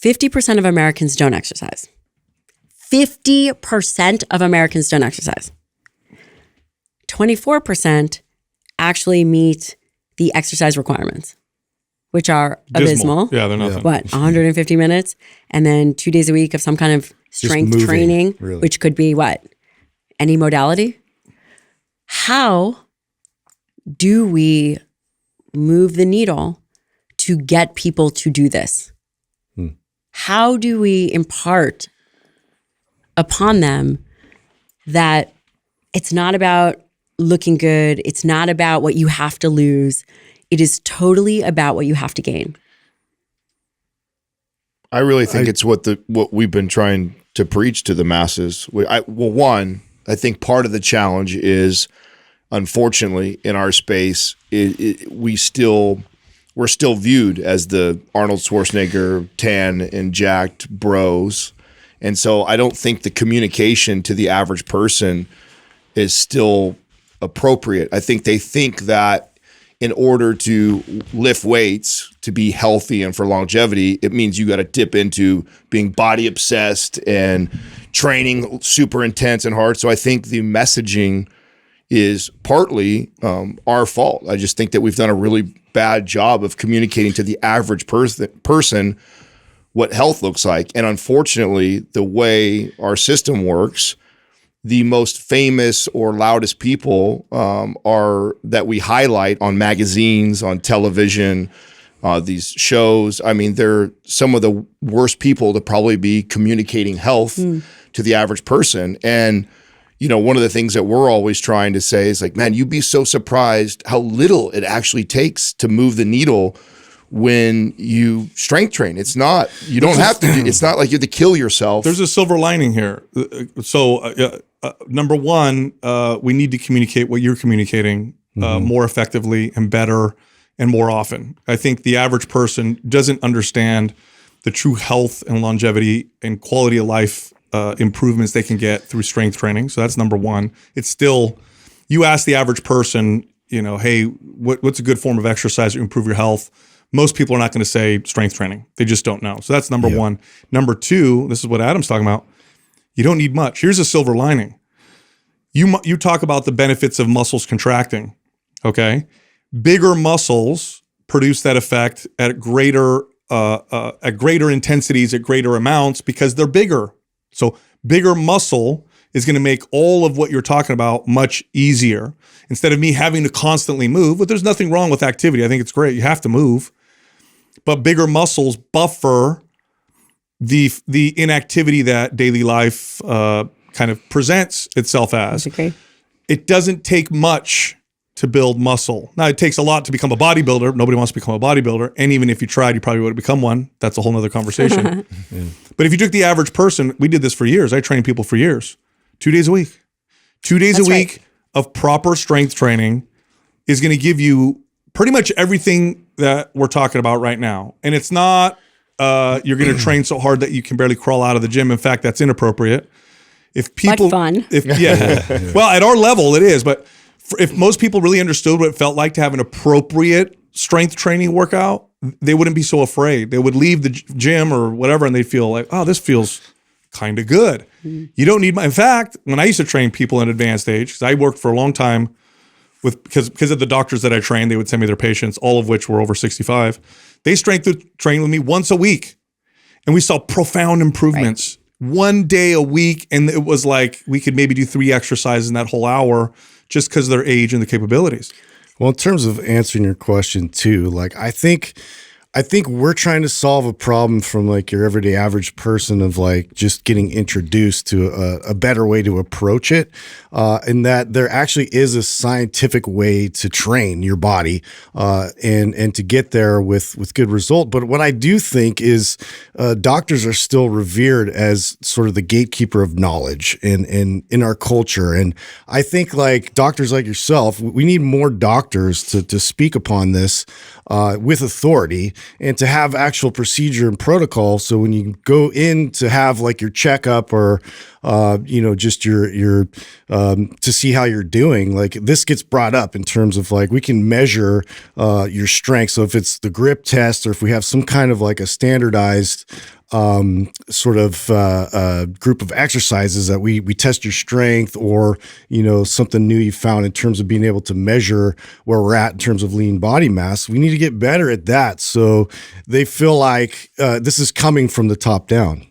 50% of Americans don't exercise. 50% of Americans don't exercise. 24% actually meet the exercise requirements, which are abysmal. Yeah, they're nothing. What, 150 minutes? And then 2 days a week of some kind of strength moving, training, really. which could be what? Any modality? How do we move the needle to get people to do this? How do we impart upon them that it's not about looking good, it's not about what you have to lose, it is totally about what you have to gain? I really think it's what we've been trying to preach to the masses. One, I think part of the challenge is, unfortunately, in our space, we're still viewed as the Arnold Schwarzenegger tan and jacked bros. And so I don't think the communication to the average person is still appropriate. I think they think that in order to lift weights, to be healthy and for longevity, it means you got to dip into being body obsessed and training super intense and hard. So I think the messaging is partly our fault. I just think that we've done a really bad job of communicating to the average person what health looks like. And unfortunately, the way our system works, the most famous or loudest people are that we highlight on magazines, on television, these shows. I mean, they're some of the worst people to probably be communicating health to the average person. And you know, one of the things that we're always trying to say is like, man, you'd be so surprised how little it actually takes to move the needle when you strength train. It's not, you don't have to, it's not like you have to kill yourself. There's a silver lining here. So number one, we need to communicate what you're communicating more effectively and better and more often. I think the average person doesn't understand the true health and longevity and quality of life improvements they can get through strength training. So that's number one. It's still, you ask the average person, you know, hey, what's a good form of exercise to improve your health? Most people are not going to say strength training. They just don't know. So that's number one. Number two, this is what Adam's talking about. You don't need much. Here's a silver lining. You talk about the benefits of muscles contracting, okay? Bigger muscles produce that effect at greater intensities, at greater amounts because they're bigger. So bigger muscle is going to make all of what you're talking about much easier. Instead of me having to constantly move, but there's nothing wrong with activity. I think it's great. You have to move. But bigger muscles buffer the inactivity that daily life kind of presents itself as. Okay. It doesn't take much to build muscle. Now, it takes a lot to become a bodybuilder. Nobody wants to become a bodybuilder. And even if you tried, you probably would have become one. That's a whole nother conversation. But if you took the average person, we did this for years. I trained people for years. 2 days a week. 2 days That's a week of proper strength training is going to give you pretty much everything that we're talking about right now. And it's not you're going to train so hard that you can barely crawl out of the gym. In fact, that's inappropriate. If people, but fun. Well, at our level, it is. But if most people really understood what it felt like to have an appropriate strength training workout, they wouldn't be so afraid. They would leave the gym or whatever, and they'd feel like, oh, this feels kind of good. You don't need in fact, when I used to train people in advanced age, because I worked for a long time because of the doctors that I trained, they would send me their patients, all of which were over 65. They strength trained with me once a week. And we saw profound improvements 1 day a week. And it was like, we could maybe do 3 exercises in that whole hour just because of their age and the capabilities. Well, in terms of answering your question too, like I think we're trying to solve a problem from like your everyday average person of like just getting introduced to a better way to approach it, and that there actually is a scientific way to train your body and to get there with good result. But what I do think is doctors are still revered as sort of the gatekeeper of knowledge in our culture. And I think like doctors like yourself, we need more doctors to speak upon this with authority and to have actual procedure and protocol. So when you go in to have like your checkup or, just your to see how you're doing, like this gets brought up in terms of like, we can measure your strength. So if it's the grip test or if we have some kind of like a standardized sort of group of exercises that we test your strength, or something new you found in terms of being able to measure where we're at in terms of lean body mass. We need to get better at that, so they feel like this is coming from the top down.